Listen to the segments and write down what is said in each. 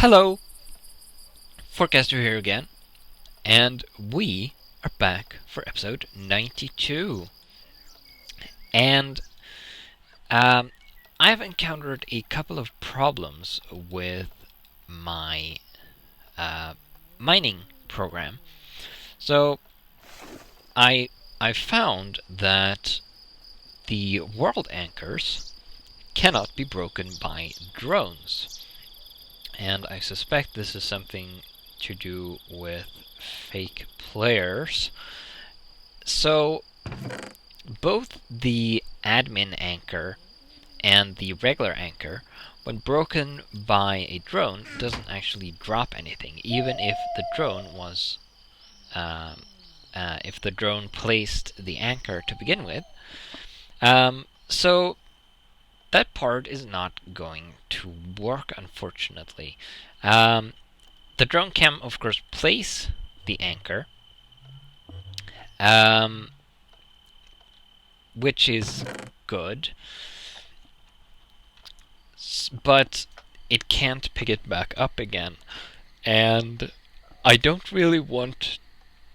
Hello, Forecaster here again, and we are back for episode 92. And um, I've encountered a couple of problems with my mining program. So I found that the world anchors cannot be broken by drones, and I suspect this is something to do with fake players. So both the admin anchor and the regular anchor, when broken by a drone, doesn't actually drop anything, even if the drone was, if the drone placed the anchor to begin with. So that part is not going to work, unfortunately. The drone can, of course, place the anchor, which is good, but it can't pick it back up again. And I don't really want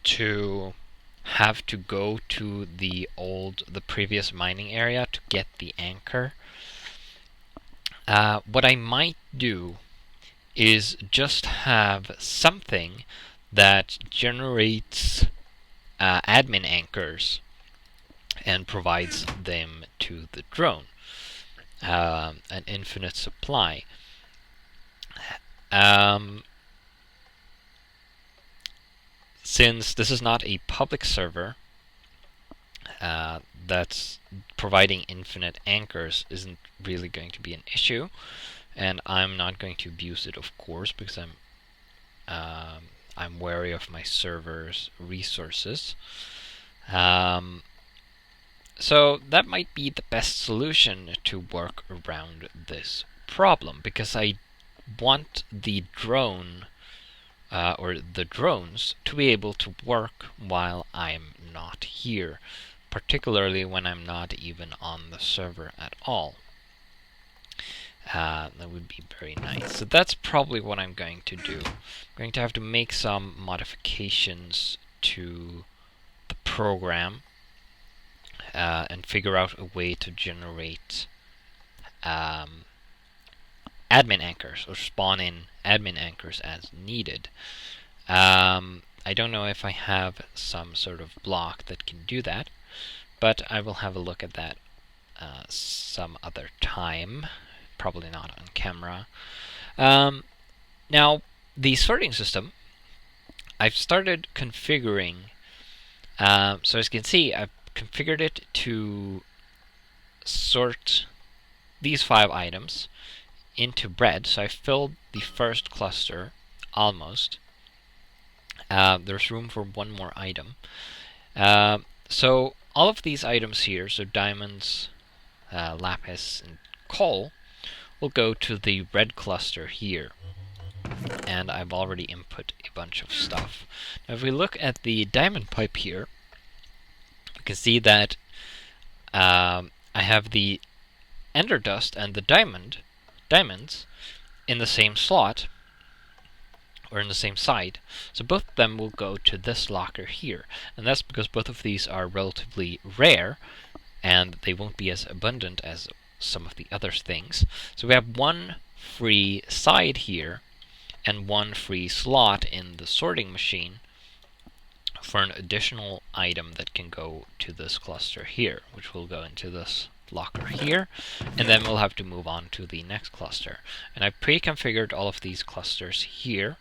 to have to go to the previous mining area to get the anchor. What I might do is just have something that generates admin anchors and provides them to the drone. An infinite supply. Since this is not a public server, that's providing infinite anchors isn't really going to be an issue, and I'm not going to abuse it, of course, because I'm wary of my server's resources. So that might be the best solution to work around this problem, because I want the drone or the drones to be able to work while I'm not here, particularly when I'm not even on the server at all. That would be very nice. So that's probably what I'm going to do. I'm going to have to make some modifications to the program and figure out a way to generate admin anchors, or spawn in admin anchors as needed. I don't know if I have some sort of block that can do that, but I will have a look at that some other time. Probably not on camera. Now, the sorting system, I've started configuring. So as you can see, I've configured it to sort these 5 items into bread. So I filled the first cluster almost. There's room for one more item. So all of these items here, so diamonds, lapis, and coal, will go to the red cluster here. And I've already input a bunch of stuff. Now if we look at the diamond pipe here, you can see that I have the ender dust and the diamonds in the same slot, or in the same side. So both of them will go to this locker here. And that's because both of these are relatively rare, and they won't be as abundant as some of the other things. So we have one free side here, and one free slot in the sorting machine for an additional item that can go to this cluster here, which will go into this locker here, and then we'll have to move on to the next cluster. And I pre-configured all of these clusters here.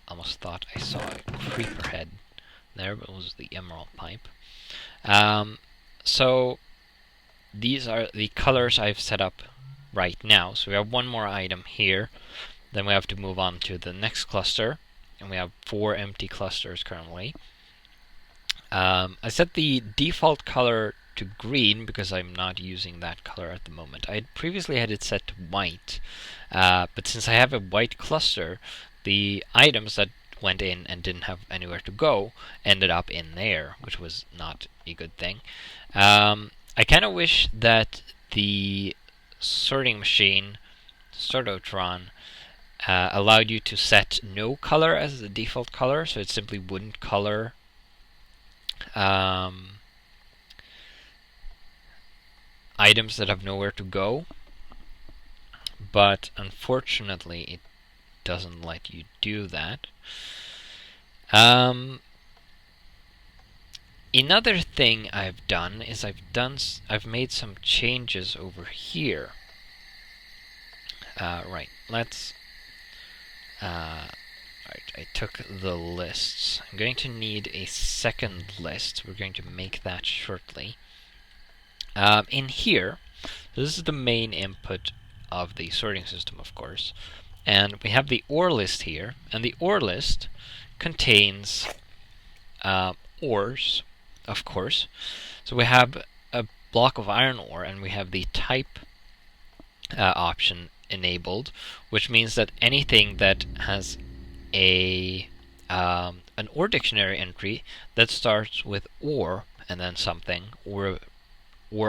Almost thought I saw a creeper head there, but it was the emerald pipe. So these are the colors I've set up right now. So we have one more item here, then we have to move on to the next cluster, and we have 4 empty clusters currently. I set the default color to green because I'm not using that color at the moment. I had previously had it set to white, but since I have a white cluster, the items that went in and didn't have anywhere to go ended up in there, which was not a good thing. I kind of wish that the sorting machine Sortotron allowed you to set no color as the default color, so it simply wouldn't color items that have nowhere to go. But unfortunately, it doesn't let you do that. Another thing I've done is I've made some changes over here. Right, let's. Right, I took the lists. I'm going to need a second list. We're going to make that shortly. In here, this is the main input of the sorting system, of course. And we have the ore list here, and the ore list contains ores, of course. So we have a block of iron ore, and we have the type option enabled, which means that anything that has an ore dictionary entry that starts with ore and then something, or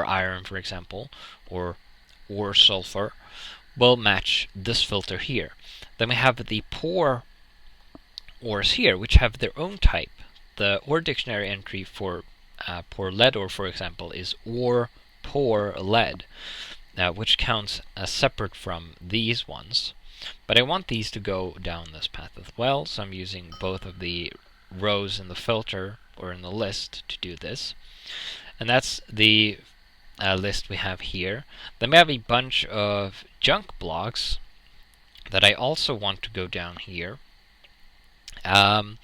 iron, for example, or sulfur, will match this filter here. Then we have the poor ores here, which have their own type. The ore dictionary entry for poor lead ore, for example, is ore poor lead, which counts as separate from these ones. But I want these to go down this path as well, so I'm using both of the rows in the filter or in the list to do this. And that's the list we have here. Then we have a bunch of junk blocks that I also want to go down here. And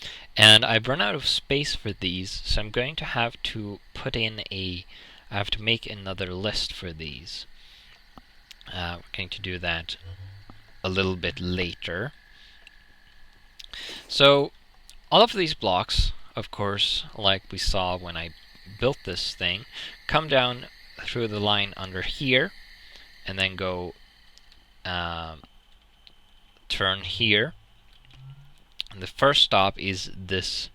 I've run out of space for these, so I'm going to have to put in I have to make another list for these. We're going to do that a little bit later. So all of these blocks, of course, like we saw when I built this thing, come down through the line under here and then go turn here. And the first stop is this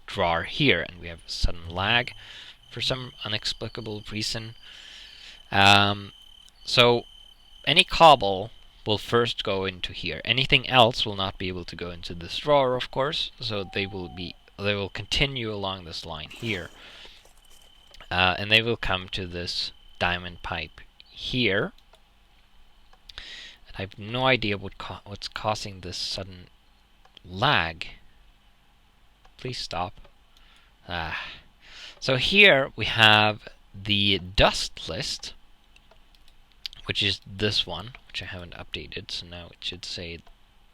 drawer here, and we have a sudden lag for some inexplicable reason. So any cobble will first go into here. Anything else will not be able to go into this drawer, of course, so they will continue along this line here. And they will come to this diamond pipe here. And I have no idea what's causing this sudden lag. Please stop. So here we have the dust list, which is this one, which I haven't updated, so now it should say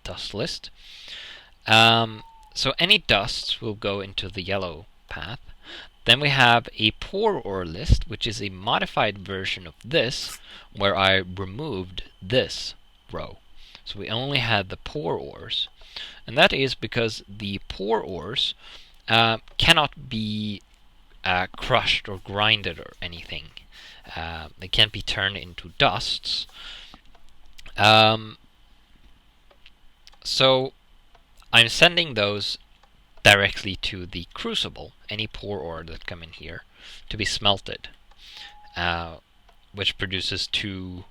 dust list. So any dusts will go into the yellow path. Then we have a poor ore list, which is a modified version of this, where I removed this row. So we only had the poor ores. And that is because the poor ores cannot be crushed or grinded or anything. They can't be turned into dusts. So I'm sending those directly to the crucible, any poor ore that come in here, to be smelted, which produces 2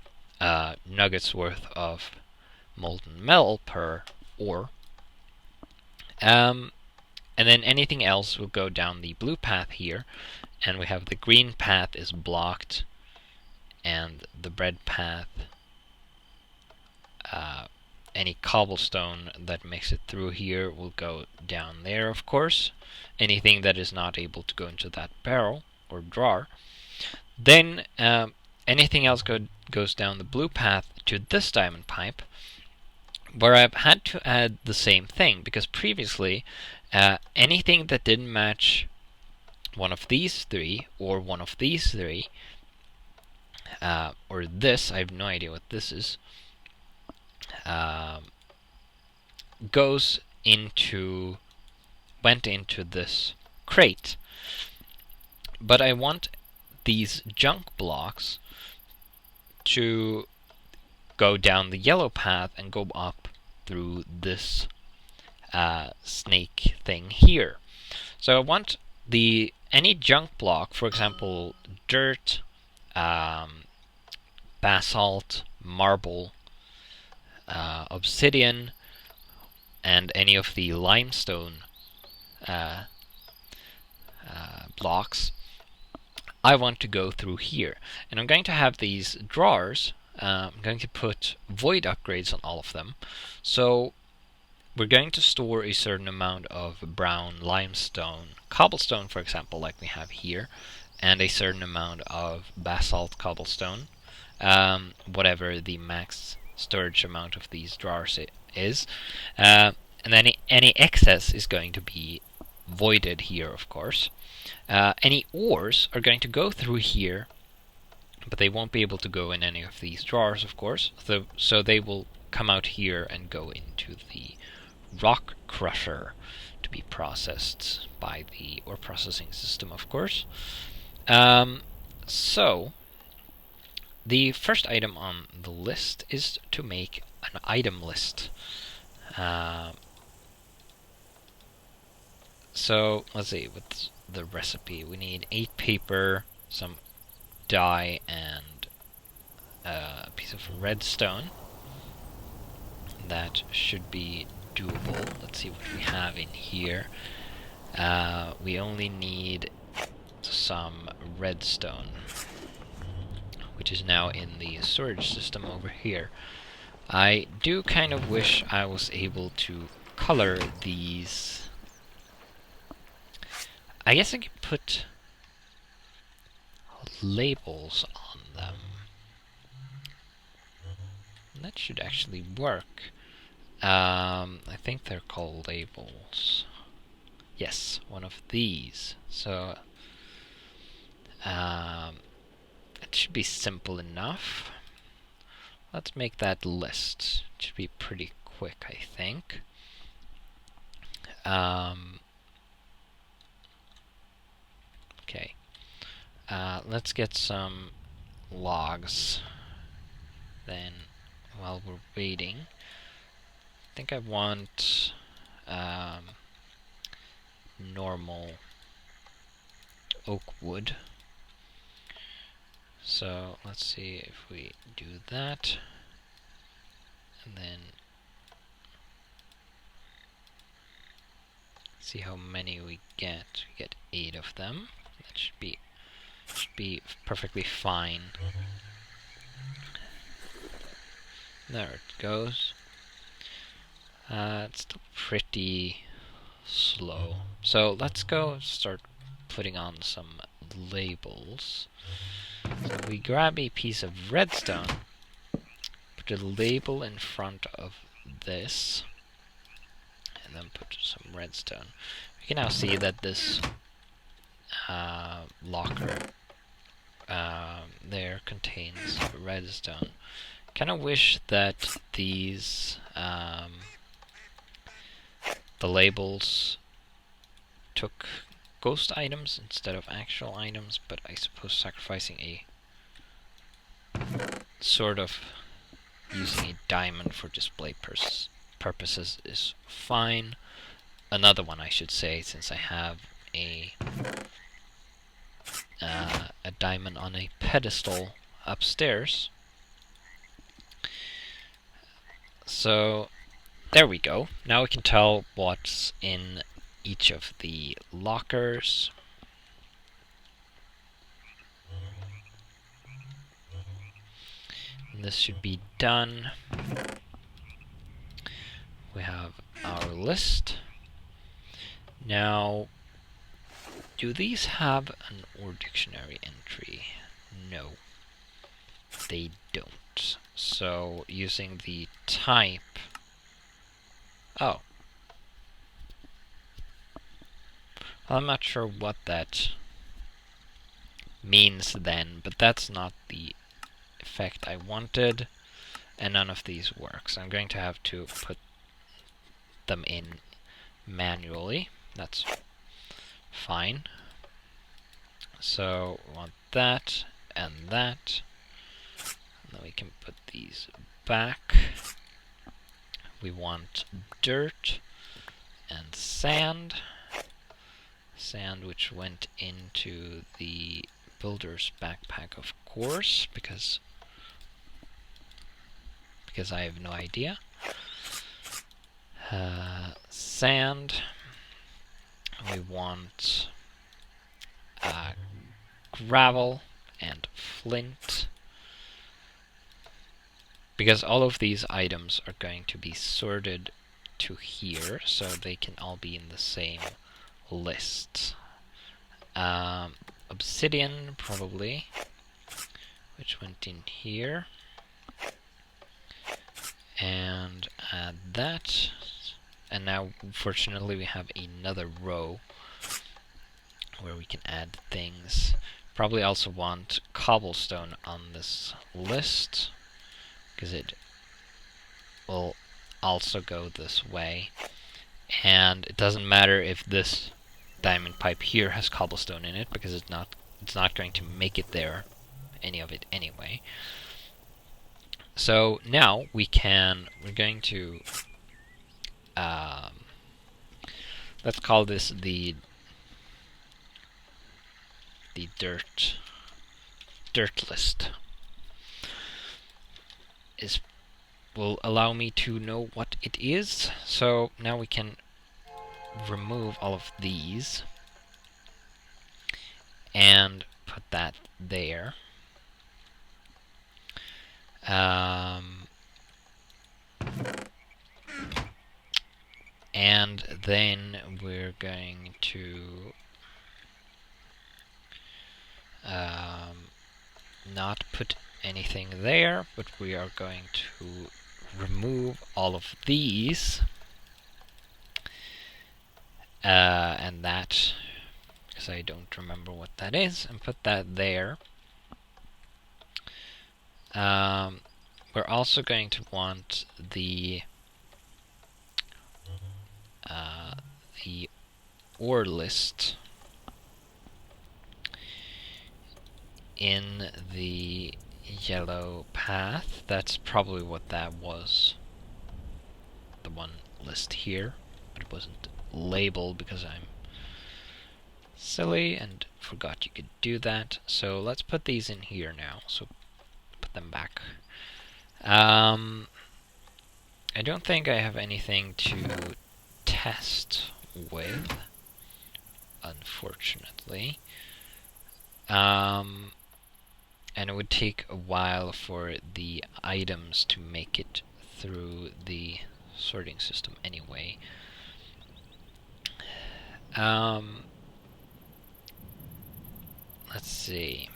nuggets worth of molten metal per ore. And then anything else will go down the blue path here, and we have the green path is blocked, and the red path, any cobblestone that makes it through here will go down there, of course. Anything that is not able to go into that barrel or drawer. Then anything else goes down the blue path to this diamond pipe, where I've had to add the same thing, because previously anything that didn't match one of these 3 or one of these 3, or this, I have no idea what this is, went into this crate. But I want these junk blocks to go down the yellow path and go up through this snake thing here. So I want any junk block, for example, dirt, basalt, marble, obsidian and any of the limestone blocks, I want to go through here. And I'm going to have these drawers. I'm going to put void upgrades on all of them. So we're going to store a certain amount of brown limestone, cobblestone, for example, like we have here, and a certain amount of basalt cobblestone, whatever the max storage amount of these drawers is. And then any excess is going to be voided here, of course. Any ores are going to go through here, but they won't be able to go in any of these drawers, of course. So they will come out here and go into the rock crusher to be processed by the ore processing system, of course. So the first item on the list is to make an item list. So let's see, what's the recipe? We need 8 paper, some dye, and a piece of redstone. That should be doable. Let's see what we have in here. We only need some redstone, which is now in the storage system over here. I do kind of wish I was able to color these. I guess I could put labels on them. That should actually work. I think they're called labels. Yes, one of these. So it should be simple enough. Let's make that list. It should be pretty quick, I think. Okay. Let's get some logs then while we're waiting. I think I want normal oak wood. So let's see if we do that, and then see how many we get. We get 8 of them. That should be perfectly fine. There it goes. It's still pretty slow. So let's go start putting on some labels. So we grab a piece of redstone, put a label in front of this, and then put some redstone. We can now see that this locker there contains redstone. Kind of wish that these the labels took ghost items instead of actual items, but I suppose sacrificing a sort of using a diamond for display purposes is fine. Another one, I should say, since I have a diamond on a pedestal upstairs. So there we go. Now we can tell what's in each of the lockers. And this should be done. We have our list. Now, do these have an OR dictionary entry? No, they don't. So using the type. Oh. I'm not sure what that means then, but that's not the effect I wanted, and none of these work. So I'm going to have to put them in manually. That's fine. So we want that and that. And then we can put these back. We want dirt and sand. Sand which went into the builder's backpack, of course, because because I have no idea. Sand. We want gravel and flint, because all of these items are going to be sorted to here, so they can all be in the same list. Obsidian, probably, which went in here. And add that. And now, fortunately, we have another row where we can add things. Probably also want cobblestone on this list, because it will also go this way. And it doesn't matter if this diamond pipe here has cobblestone in it, because it's not going to make it there, any of it anyway. So now we're going to let's call this the dirt list. Will allow me to know what it is. So now we can remove all of these and put that there. And then we're going to not put anything there, but we are going to remove all of these. And that, because I don't remember what that is, and put that there. We're also going to want the ore list in the yellow path. That's probably what that was. The one list here, but it wasn't labeled because I'm silly and forgot you could do that. So let's put these in here now. So put them back. I don't think I have anything to test with, unfortunately. And it would take a while for the items to make it through the sorting system anyway. Let's see.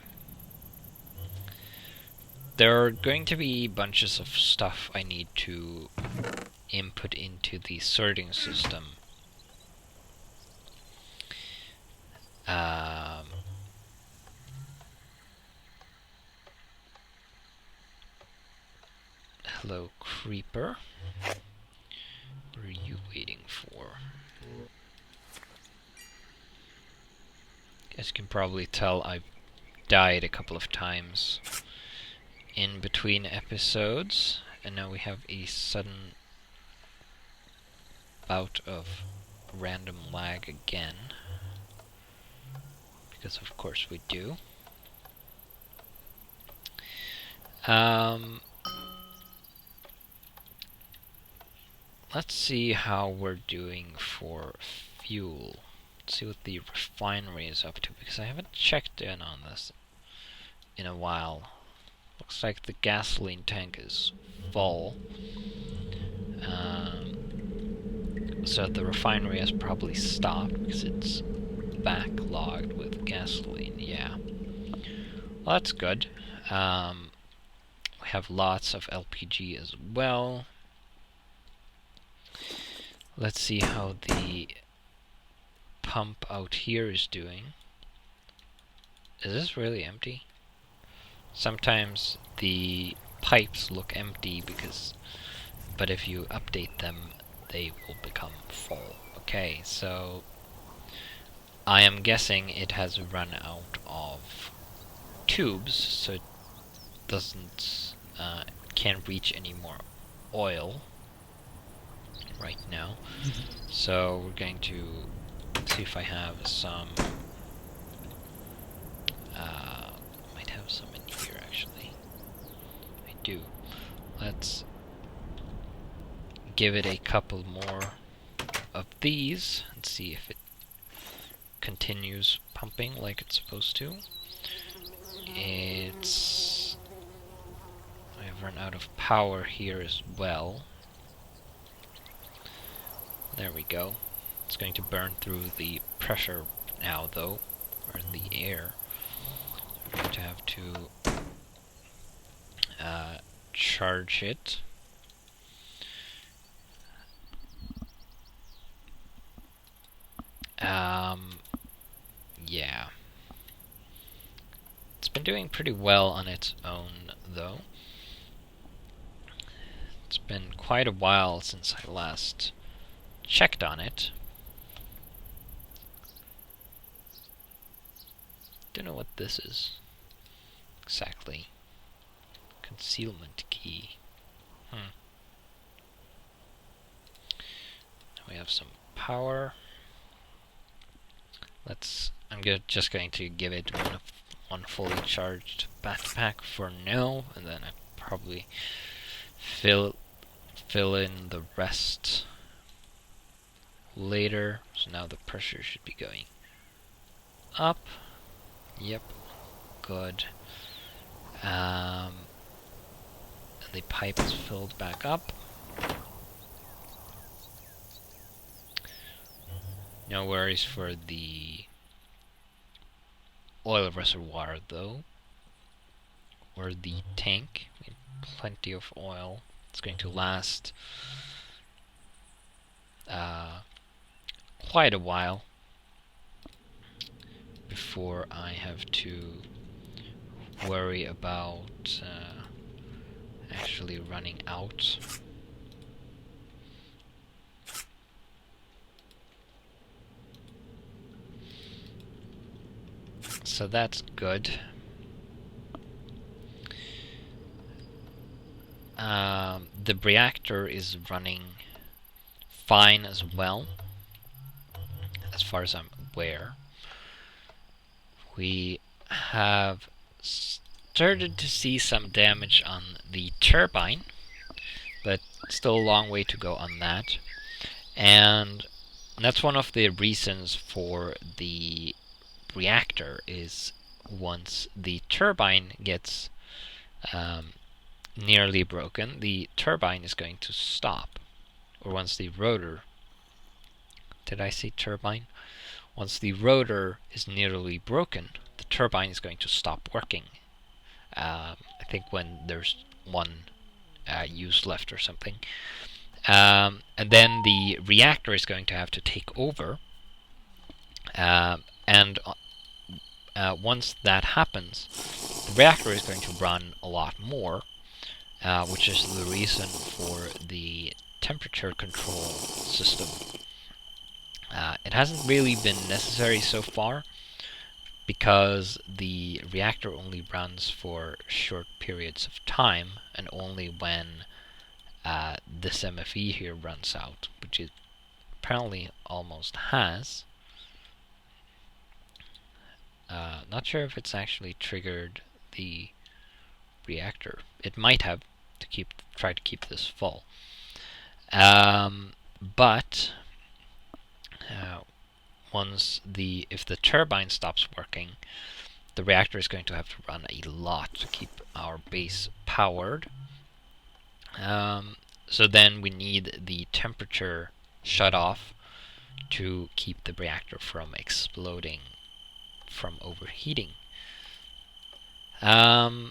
There are going to be bunches of stuff I need to input into the sorting system. Hello, creeper. What are you waiting for? As you can probably tell, I've died a couple of times in between episodes, and now we have a sudden bout of random lag again, because of course we do. Let's see how we're doing for fuel. Let's see what the refinery is up to, because I haven't checked in on this in a while. Looks like the gasoline tank is full. So the refinery has probably stopped because it's backlogged with gasoline. Yeah. Well, that's good. We have lots of LPG as well. Let's see how the pump out here is doing. Is this really empty? Sometimes the pipes look empty but if you update them, they will become full. Okay, so I am guessing it has run out of tubes, so it can't reach any more oil right now. So we're going to see if I have some. Might have some in here actually. I do. Let's give it a couple more of these and see if it continues pumping like it's supposed to. I've run out of power here as well. There we go. It's going to burn through the pressure now, though, or the air. We're going to have to charge it. Yeah. It's been doing pretty well on its own, though. It's been quite a while since I last checked on it. Don't know what this is exactly. Concealment key. We have some power. I'm just going to give it one fully charged backpack for now, and then I probably fill in the rest later. So now the pressure should be going up. Yep, good. And the pipe is filled back up. No worries for the oil reservoir, though, or the tank. We have plenty of oil. It's going to last quite a while before I have to worry about actually running out. So that's good. The reactor is running fine as well, as far as I'm aware. We have started to see some damage on the turbine, but still a long way to go on that. And that's one of the reasons for the reactor, is once the turbine gets nearly broken, the turbine is going to stop. Or once the rotor... Did I say turbine? Once the rotor is nearly broken, the turbine is going to stop working. I think when there's one use left or something. And then the reactor is going to have to take over. And once that happens, the reactor is going to run a lot more, which is the reason for the temperature control system. It hasn't really been necessary so far, because the reactor only runs for short periods of time, and only when this MFE here runs out, which it apparently almost has. Not sure if it's actually triggered the reactor. It might have, to try to keep this full. But if the turbine stops working, the reactor is going to have to run a lot to keep our base powered. So then we need the temperature shut off to keep the reactor from exploding, from overheating. I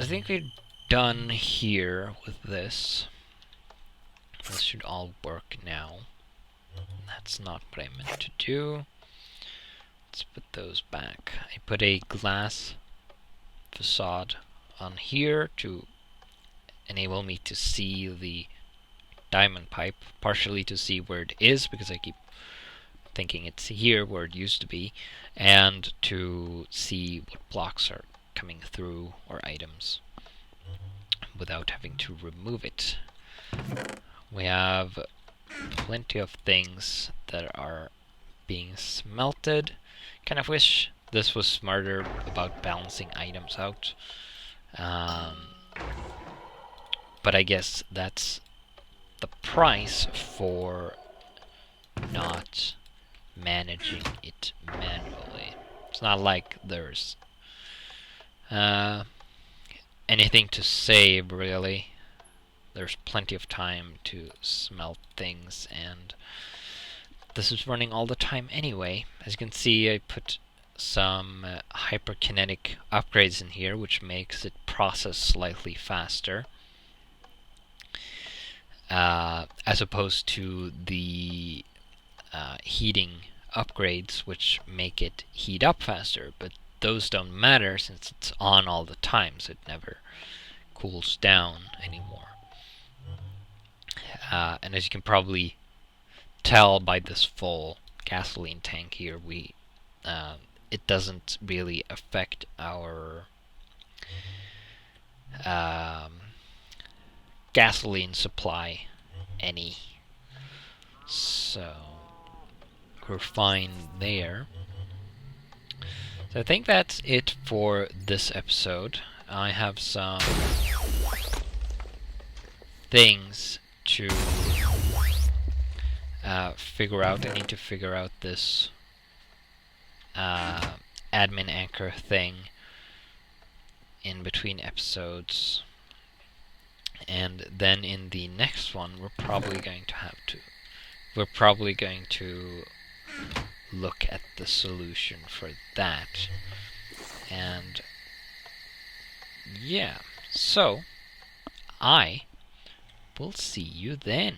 think we're done here with this. This should all work now. That's not what I meant to do. Let's put those back. I put a glass facade on here to enable me to see the diamond pipe, partially to see where it is, because I keep thinking it's here where it used to be, and to see what blocks are coming through, or items, without having to remove it. We have plenty of things that are being smelted. Kind of wish this was smarter about balancing items out. But I guess that's the price for not managing it manually. It's not like there's anything to save, really. There's plenty of time to smelt things, and this is running all the time anyway. As you can see, I put some hyperkinetic upgrades in here, which makes it process slightly faster. As opposed to the heating upgrades, which make it heat up faster. But those don't matter since it's on all the time, so it never cools down anymore. And as you can probably tell by this full gasoline tank here, it doesn't really affect our gasoline supply any. So we're fine there. So I think that's it for this episode. I have some things to figure out. I need to figure out this admin anchor thing in between episodes. And then in the next one, we're probably going to look at the solution for that. And yeah, so I will see you then.